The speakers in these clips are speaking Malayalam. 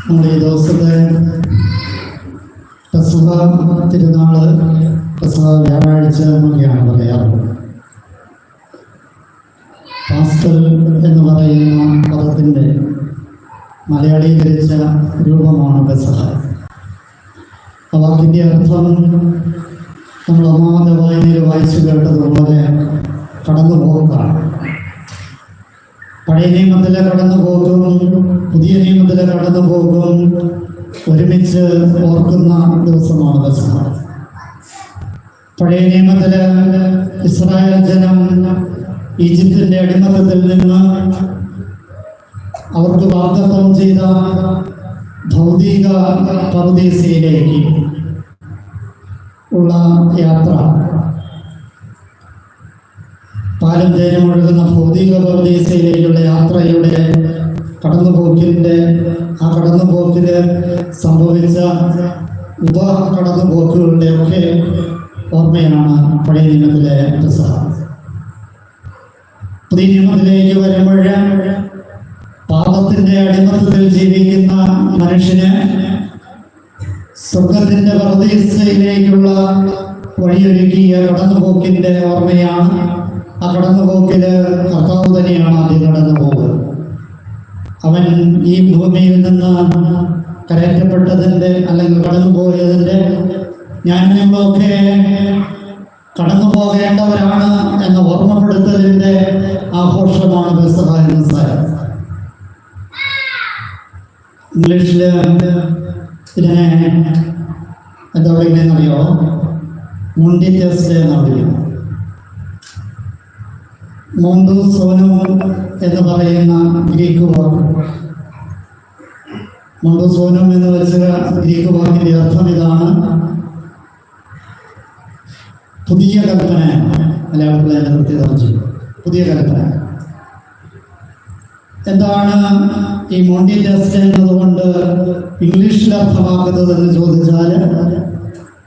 നമ്മുടെ ഈ ദിവസത്തെ പെസഹ തിരുനാള്, പെസഹ വ്യാഴാഴ്ച എന്നൊക്കെയാണ് പറയാറുള്ളത്. പാസ്കൽ എന്ന് പറയുന്ന പദത്തിൻ്റെ മലയാളീകരിച്ച രൂപമാണ് പെസഹ. ആ വാക്കിൻ്റെ അർത്ഥം നമ്മൾ ഒന്നാമത്തെ വായനയിൽ വായിച്ചു കേട്ടതുപോലെ കടന്നുപോക്കാണ്. പഴയ നിയമത്തിലെ കടന്നുപോക്കും പുതിയ നിയമത്തിലെ കടന്നുപോക്കും ഒരുമിച്ച് ഓർക്കുന്ന ദിവസമാണ് പെസഹ. പഴയ നിയമത്തില് ഇസ്രായേൽ ജനം ഈജിപ്തിന്റെ അടിമത്തത്തിൽ നിന്ന് അവർക്ക് വാഗ്ദത്തം ചെയ്ത ഭൗതിക പറുദീസയിലേക്ക് ഉള്ള യാത്ര, പാലും തേനും ഒഴുകുന്ന ഭൗതിക പറുദീസയിലേക്കുള്ള യാത്രയുടെ കടന്നുപോക്കില് സംഭവിച്ച കടന്നുപോക്കുകളുടെ ഒക്കെ ഓർമ്മയാണ് പഴയ നിയമത്തിലെ പെസഹ. പുതിയ നിയമത്തിലേക്ക് വരുമ്പോൾ പാപത്തിന്റെ അടിമത്തത്തിൽ ജീവിക്കുന്ന മനുഷ്യന് സ്വർഗത്തിന്റെ പറുദീസയിലേക്കുള്ള വഴിയൊരുക്കിയ കടന്നുപോക്കിന്റെ ഓർമ്മയാണ്. ആ കടന്നുപോക്കില് കർത്താവ് തന്നെയാണ് ആദ്യം കടന്നുപോകുന്നത്. അവൻ ഈ ഭൂമിയിൽ നിന്ന് കരയറ്റപ്പെട്ടതിൻ്റെ അല്ലെങ്കിൽ കടന്നുപോയതിൻ്റെ ഞാൻ നിങ്ങളൊക്കെ കടന്നു പോകേണ്ടവരാണ് എന്ന് ഓർമ്മപ്പെടുത്തലിൻ്റെ ആഘോഷമാണ് പെസഹ എന്ന സാരം. ഇംഗ്ലീഷില് ഇതിനെ എന്താ പറയുന്നതെന്നറിയോ? മുണ്ടി ടെസ്റ്റ് എന്ന് പറയുന്നു. മോണ്ടു സോനു എന്ന് പറയുന്ന ഗ്രീക്ക് വാക്ക്, മോണ്ടു സോനു എന്ന് വെച്ച ഗ്രീക്ക് വാക്കിന്റെ അർത്ഥം ഇതാണ്: പുതിയ കൽപ്പന. മലയാളത്തിൽ അതിന്റെ പ്രത്യേകത ചെയ്യും, പുതിയ കൽപ്പന. എന്താണ് ഈ മോണ്ടി ടെസ്റ്റ് എന്നതുകൊണ്ട് ഇംഗ്ലീഷിൽ അർത്ഥമാക്കുന്നത് എന്ന് ചോദിച്ചാൽ,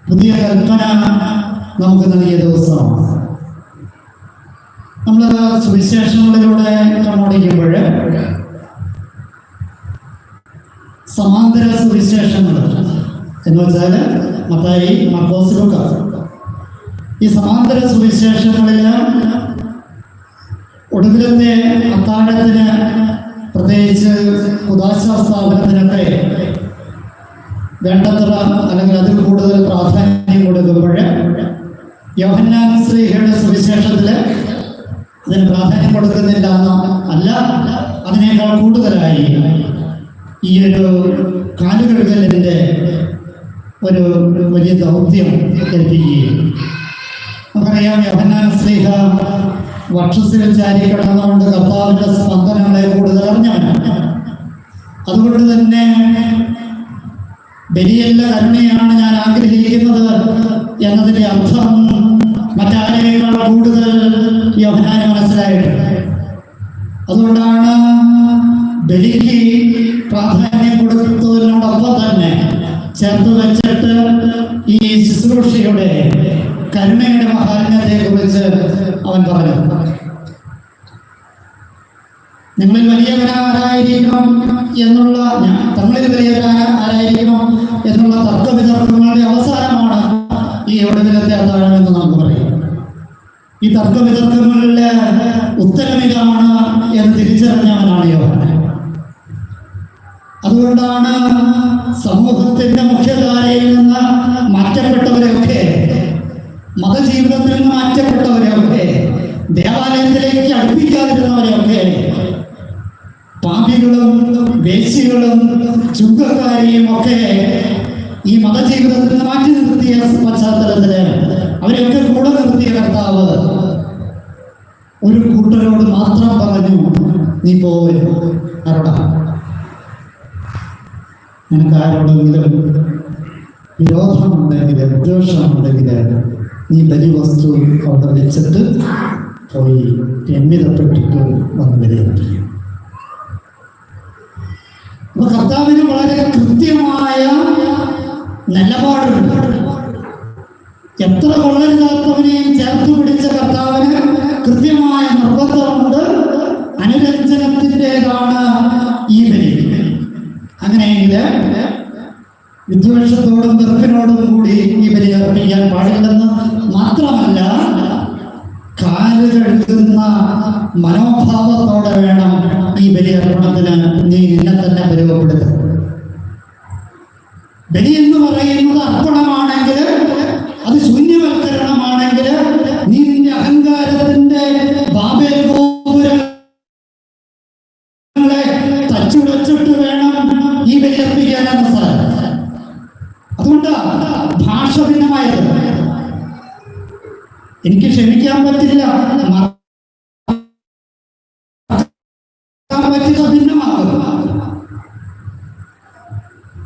പുതിയ കൽപ്പന നമുക്ക് നൽകിയ ദിവസമാണ്. നമ്മൾ സുവിശേഷങ്ങളിലൂടെ കണ്ണോടിക്കുമ്പോൾ സമാന്തര സുവിശേഷങ്ങൾ എന്ന് വെച്ചാൽ മത്തായി, മാർക്കോസ്, ലൂക്കാ, ഈ സമാന്തര സുവിശേഷങ്ങളിൽ ഒടുവിലത്തെ അത്താഴത്തിന്, പ്രത്യേകിച്ച് കുദാശ സ്ഥാപനത്തിനൊക്കെ വേണ്ടത്ര അല്ലെങ്കിൽ അതിൽ കൂടുതൽ പ്രാധാന്യം കൊടുക്കുമ്പോൾ യോഹന്നാൻ ശ്ലീഹയുടെ സുവിശേഷത്തില് അതിന് പ്രാധാന്യം കൊടുക്കുന്നില്ല അല്ല, അതിനേക്കാൾ കൂടുതലായി ഈ ഒരു കാലുകഴുകലിൻ്റെ ഒരു വലിയ ദൗത്യം ഏൽപ്പിക്കുകയും. നമുക്കറിയാം, യോഹന്നാൻ ശ്ലീഹ വക്ഷസ്സിൽ ചാരി കിടന്നുകൊണ്ട് കർത്താവിൻ്റെ സ്പന്ദനങ്ങളെ കൂടുതൽ അറിഞ്ഞവനാണ്. അതുകൊണ്ട് തന്നെ ബലിയല്ല കരുണയാണ് ഞാൻ ആഗ്രഹിക്കുന്നത് എന്നതിൻ്റെ അർത്ഥം മറ്റാരേക്കാൾ കൂടുതൽ യോഹന്നാന് മനസ്സിലായിട്ടുണ്ട്. അതുകൊണ്ടാണ് ബലിക്ക് പ്രാധാന്യം കൊടുത്തതിനോടൊപ്പം തന്നെ ചേർത്ത് വെച്ചിട്ട് ഈ ശുശ്രൂഷയുടെ കരുണയുടെ മഹാത്മ്യത്തെ കുറിച്ച് അവൻ പറഞ്ഞു. നിങ്ങളിൽ വലിയവരാരായിരിക്കണം എന്നുള്ള, തങ്ങളിൽ വലിയവരാരായിരിക്കണം എന്നുള്ള തർക്കവിതർക്കങ്ങളുടെ അവസാനമാണ് ഈ ഒടുവിലത്തെ അത്താഴം എന്ന് നമുക്ക് പറയാം. ഈ തർക്കവിതർക്കങ്ങളിലെ ഉത്തരമിതാണ് എന്ന് തിരിച്ചറിഞ്ഞവനാണ് യോഹന്നാൻ. അതുകൊണ്ടാണ് സമൂഹത്തിന്റെ മുഖ്യധാരയിൽ നിന്ന് മാറ്റപ്പെട്ടവരെയൊക്കെ, മതജീവിതത്തിൽ നിന്ന് മാറ്റപ്പെട്ടവരെയൊക്കെ, ദേവാലയത്തിലേക്ക് അടുപ്പിക്കാതിരുന്നവരെയൊക്കെ പാപികളും വേശ്യകളും ചുങ്കക്കാരെയും ഒക്കെ ഈ മതജീവിതത്തിൽ നിന്ന് മാറ്റി നിർത്തിയ പശ്ചാത്തലത്തില് അവരെയൊക്കെ കൂടെ നിർത്തിയ കർത്താവ് ഒരു കൂട്ടരോട് മാത്രം പറഞ്ഞു, നീ പോരും. ആരോടാ? നിനക്ക് ആരോടെങ്കിലും വിരോധമുണ്ടെങ്കിൽ, വിദ്വേഷമുണ്ടെങ്കിൽ നീ ബലിവസ്തു അവിടെ വെച്ചിട്ട് പോയി രമ്യതപ്പെട്ടിട്ട് വന്ന് വിലയിരുത്തുക. അപ്പൊ കർത്താവിന് വളരെ കൃത്യമായ നിലപാടുണ്ട്. എത്ര കൊള്ളരുതാത്തവനെയും ചേർത്ത് പിടിച്ച കർത്താവിന് കൃത്യമായ നിർബന്ധമുണ്ട്. അനുരഞ്ജനത്തിൻ്റെതാണ് ഈ ബലി. അങ്ങനെ വിദ്വേഷത്തോടും വെറുപ്പിനോടും കൂടി ഈ ബലി അർപ്പിക്കാൻ പാടില്ലെന്ന് മാത്രമല്ല, കാല് കഴുകുന്ന മനോഭാവത്തോടെ വേണം ഈ ബലി അർപ്പണത്തിന് നീ നിന്നെ തന്നെ പരുവപ്പെടുത്തുക. ബലി എന്ന് പറയുന്നത് അർപ്പണമാണെങ്കിൽ, അത് ശൂന്യവൽക്കരണമാണെങ്കിൽ, നീ നിന്റെ അഹങ്കാരത്തിന്റെ ബാബേൽ ഗോപുരങ്ങളെ തച്ചുടച്ചിട്ട് വേണം ഈ ബലി അർപ്പിക്കാനെന്ന് സാധിക്കും. അതുകൊണ്ട് ഭാഷ ഭിന്നമായത് എനിക്ക് ക്ഷമിക്കാൻ പറ്റില്ല, ഭിന്നമാകും.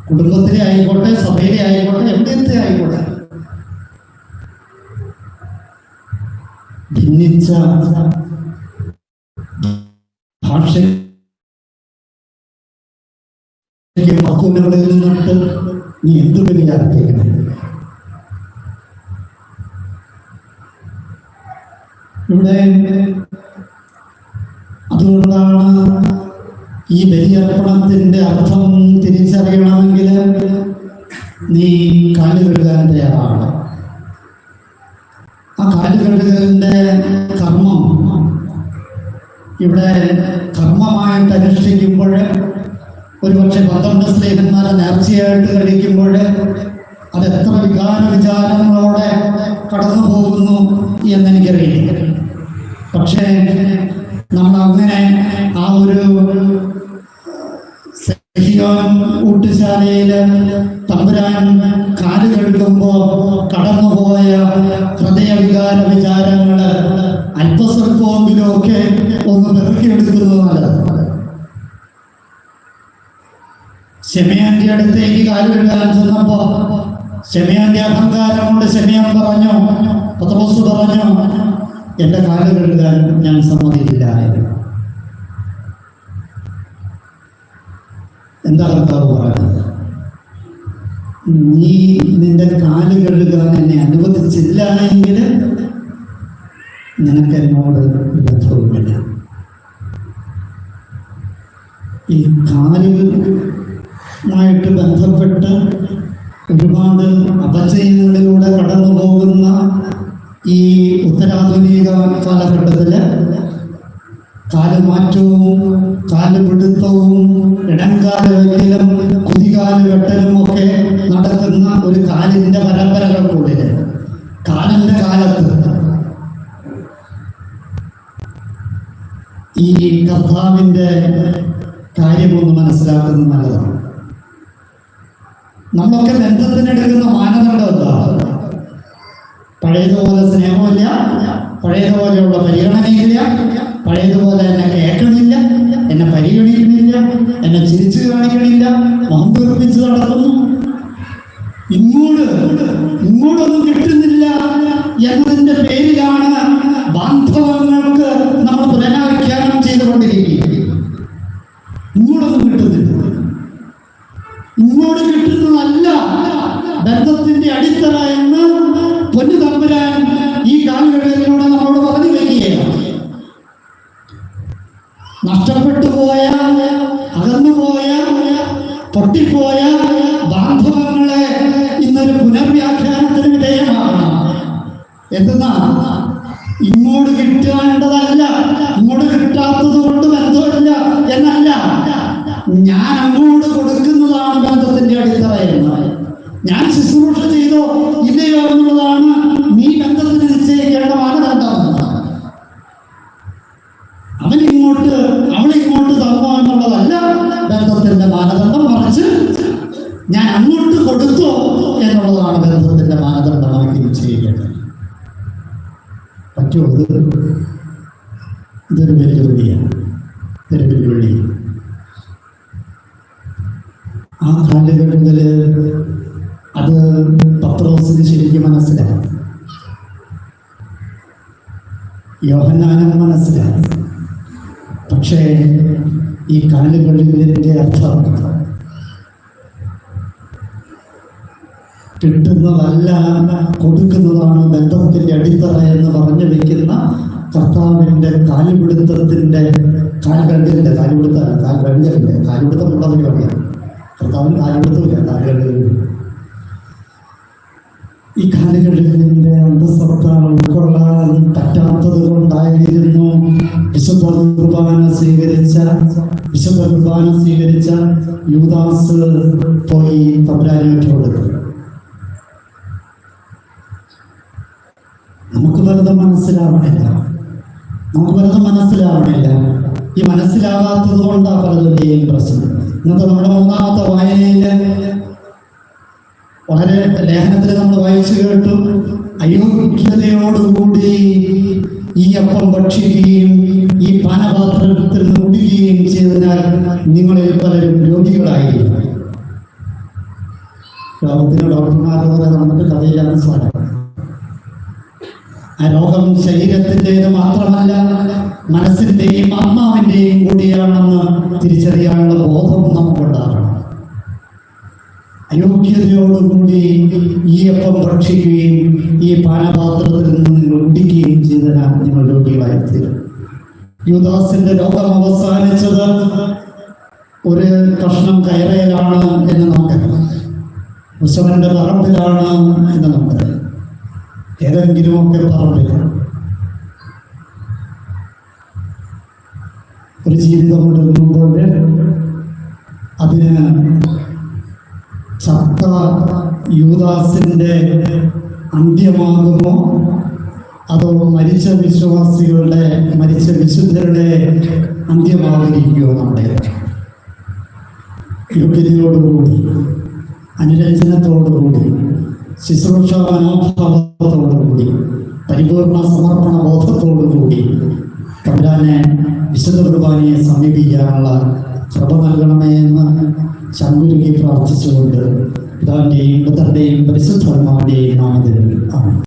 കുടുംബത്തിലെ ആയിക്കോട്ടെ, സഭയിലെ ആയിക്കോട്ടെ, എവിടത്തെ ആയിക്കോട്ടെ, ഭിന്നിച്ച ഭാഷ വാക്കുകളിൽ നിന്നിട്ട് നീ എന്ത് വലിയ അർത്ഥിക്കണം? ഇവിടെ അതുകൊണ്ടാണ് ഈ ബലിയർപ്പണത്തിന്റെ അർത്ഥം തിരിച്ചറിയണമെങ്കിൽ നീ കാല് കഴുകാൻ തയ്യാറാണ്. ആ കാല് കഴുകലിന്റെ കർമ്മം ഇവിടെ കർമ്മമായിട്ട് അനുഷ്ഠിക്കുമ്പോൾ, ഒരുപക്ഷെ 12 സ്നേഹന്മാരെ നേർച്ചയായിട്ട് കഴിക്കുമ്പോൾ അതെത്ര വിചാരങ്ങളോടെ കടന്നു പോകുന്നു എന്നെനിക്കറിയില്ല. പക്ഷേ നമ്മൾ അങ്ങനെ ആ ഒരു ഊട്ടുശാലയിൽ തമ്പുരാൻ കാല് കഴുകുമ്പോൾ കടന്നുപോയ ഹൃദയവികാര വിചാരങ്ങൾ അല്പസ്വല്പമെങ്കിലും ഒക്കെ ഒന്ന് പെറുക്കിയെടുക്കുന്നത് നല്ലത്. ശെമയാന്റെ അടുത്തേക്ക് കാല് കഴുകാൻ ചെന്നപ്പോ ശെമയാന്റെ അഹങ്കാരം കൊണ്ട് ശെമയാൻ പറഞ്ഞു, പത്രോസ് പറഞ്ഞു, എന്റെ കാല് കഴുകാൻ ഞാൻ സമ്മതിയില്ലായിരുന്നു. എന്താ കർത്താവ് പറഞ്ഞത്? നീ നിന്റെ കാല് കഴുകാൻ എന്നെ അനുവദിച്ചില്ല എങ്കിൽ നിനക്ക് എന്നോട് ബന്ധവുമില്ല. ഈ കാലുമായിട്ട് ബന്ധപ്പെട്ട് ഒരുപാട് അപചയങ്ങളിലൂടെ കടന്നു പോകുന്ന ഈ ഉത്തരാധുനിക കാലഘട്ടത്തില് കാലുമാറ്റവും കാലുപിടുത്തവും ഇടംകാല് വയ്ക്കലും കുതികാല് വെട്ടലും ഒക്കെ നടക്കുന്ന ഒരു കാലിന്റെ പരമ്പരകൾക്കുള്ളില് കാലന്റെ കാലത്ത് ഈ കർത്താവിന്റെ കാര്യമൊന്ന് മനസ്സിലാക്കുന്നത് നല്ലതാണ്. നമ്മളൊക്കെ ബന്ധത്തിനെടുക്കുന്ന മാനദണ്ഡം എന്താ? പഴയതുപോലെ സ്നേഹമില്ല, പഴയതുപോലെയുള്ള പരിഗണനയില്ല, പഴയതുപോലെ എന്നെ കേൾക്കണില്ല, എന്നെ പരിഗണിക്കണില്ല, എന്നെ ചിരിച്ചു കാണിക്കണില്ല, മുഖം വീർപ്പിച്ച് നടക്കുന്നു, ഇങ്ങോട്ടൊന്നും കിട്ടുന്നില്ല എന്നതിന്റെ പേരിലാണ് ബാന്ധവങ്ങൾക്ക് നമ്മൾ പുനരാഖ്യാനം ചെയ്തുകൊണ്ടിരിക്കുന്നത്. ഇങ്ങോട്ടൊന്നും കിട്ടുന്നില്ല. ഇങ്ങോട്ട് കിട്ടുന്നതല്ല ബന്ധത്തിന്റെ അടിത്തറ എന്ന് പൊന്നു തമ്പുരാൻ ഈ കാലഘട്ടത്തിലൂടെ നമ്മളോട് പറഞ്ഞു വരികയാണ്. നഷ്ടപ്പെട്ടു പോയ, അകന്നുപോയ, പൊട്ടിപ്പോയ ബാന്ധവങ്ങളെ ഇന്നൊരു പുനർവ്യാഖ്യാനത്തിന് വിധേയമാകണം. എന്തെന്നാ? ഇങ്ങോട്ട് കിട്ടേണ്ടതല്ല, ഇങ്ങോട്ട് കിട്ടാത്തത് കൊണ്ട് ബന്ധമില്ല എന്നല്ല, ഞാൻ അങ്ങോട്ട് കൊടുക്കുന്നതാണ് ബന്ധത്തിന്റെ അടിത്തറ എന്ന്. ഞാൻ ശുശ്രൂഷ ചെയ്തോ ഇല്ലയോ എന്നുള്ളതാണ് നീ ബന്ധത്തിന് നിശ്ചയിക്കേണ്ട മാനദണ്ഡം. അവളിങ്ങോട്ട് തന്നോ എന്നുള്ളതല്ല ബന്ധത്തിന്റെ മാനദണ്ഡം, മറിച്ച് ഞാൻ അങ്ങോട്ട് കൊടുത്തോ എന്നുള്ളതാണ് ബന്ധത്തിന്റെ മാനദണ്ഡമാക്കി നിശ്ചയിക്കേണ്ടത്. പറ്റുമോ? ഇതൊരു വെല്ലുവിളിയാണ്, ഇതൊരു വെല്ലുവിളി. ആ കാലഘട്ടത്തില് അത് പത്രോസിന് ശരിക്കും മനസ്സിലായി, യോഹന്നാനും മനസ്സിലായി. പക്ഷേ ഈ കാലുകളിലിന്റെ അർത്ഥം കിട്ടുന്നതല്ല കൊടുക്കുന്നതാണ് ബന്ധത്തിന്റെ അടിത്തറ എന്ന് പറഞ്ഞു വെക്കുന്ന കർത്താവിന്റെ കാലുപിടുത്തത്തിന്റെ കാൽപിടുത്തമുള്ള പരിപാടിയാണ്. കർത്താവിന് കാലുകൊടുത്തില്ല, കാലുകളിൽ ഈ കാലുകളിലെ അന്തസ്സത്ത ഉൾക്കൊള്ളാൻ പറ്റാത്തത് കൊണ്ടായിരുന്നു വിശുദ്ധ കുർബാന സ്വീകരിച്ച യൂദാസ് പോയി തമ്പുരാനെ കൊടുത്തു. നമുക്ക് വെറുതെ മനസ്സിലാവണില്ല. ഈ മനസ്സിലാകാത്തത് കൊണ്ടാണ് പലതിൻ്റെയും പ്രശ്നം. ഇന്നത്തെ നമ്മുടെ മൂന്നാമത്തെ വായനയില് വളരെ ലേഖനത്തിൽ നമ്മൾ വായിച്ചു കേട്ടു, അയോഗ്യതയോടുകൂടി ഈ അപ്പം ഭക്ഷിക്കുകയും ഈ പാനപാത്രത്തിൽ നിന്ന് കുടിക്കുകയും ചെയ്തതിനാൽ നിങ്ങളിൽ പലരും രോഗികളായിരിക്കും. ലോകത്തിന് ഡോക്ടർമാരോട് നമുക്ക് കഥയിലാണ് സാധനം. ആ രോഗം ശരീരത്തിൻ്റെത് മാത്രമല്ല, മനസ്സിൻ്റെയും ആത്മാവിൻ്റെയും കൂടിയാണെന്ന് തിരിച്ചറിയാനുള്ള ബോധം നമുക്കുണ്ടാകണം. അയോഗ്യതയോടുകൂടി ഈ അപ്പം ഭക്ഷിക്കുകയും ഈ പാനപാത്രത്തിൽ നിന്ന് നിങ്ങൾ കുടിക്കുകയും ചെയ്തതിനാൽ നിങ്ങൾ രോഗികളായിത്തീരും. യൂദാസിന്റെ രോഗം അവസാനിച്ചത് ഒരു കഷ്ണം കയറയിലാണ് എന്ന് നമുക്കറിയാം, ഉത്സവന്റെ പറമ്പിലാണ് എന്ന് നമുക്കറിയാം, ഏതെങ്കിലുമൊക്കെ പറമ്പിൽ. ഒരു ജീവിതം കൊടുക്കുമ്പോൾ അതിന് ചത്ത യൂദാസിന്റെ അന്ത്യമാകുമോ അതോ മരിച്ച വിശുദ്ധരുടെ അന്ത്യമായിരിക്കുമോ? നമ്മുടെ യോഗ്യതയോടുകൂടി, അനുരഞ്ജനത്തോടുകൂടി, ശുശ്രൂഷ മനോഭാവത്തോടുകൂടി, പരിപൂർണ സമർപ്പണ ബോധത്തോടുകൂടി തമ്പുരാനെ വിശുദ്ധ കുർബാനയെ സമീപിക്കാനുള്ള കൃപ നൽകണമേ എന്ന് ചങ്കുരുകി പ്രാർത്ഥിച്ചുകൊണ്ട് പിതാവിൻ്റെയും പുത്രൻ്റെയും പരിശുദ്ധാത്മാവിൻ്റെയും നാമത്തിൽ ആമേൻ.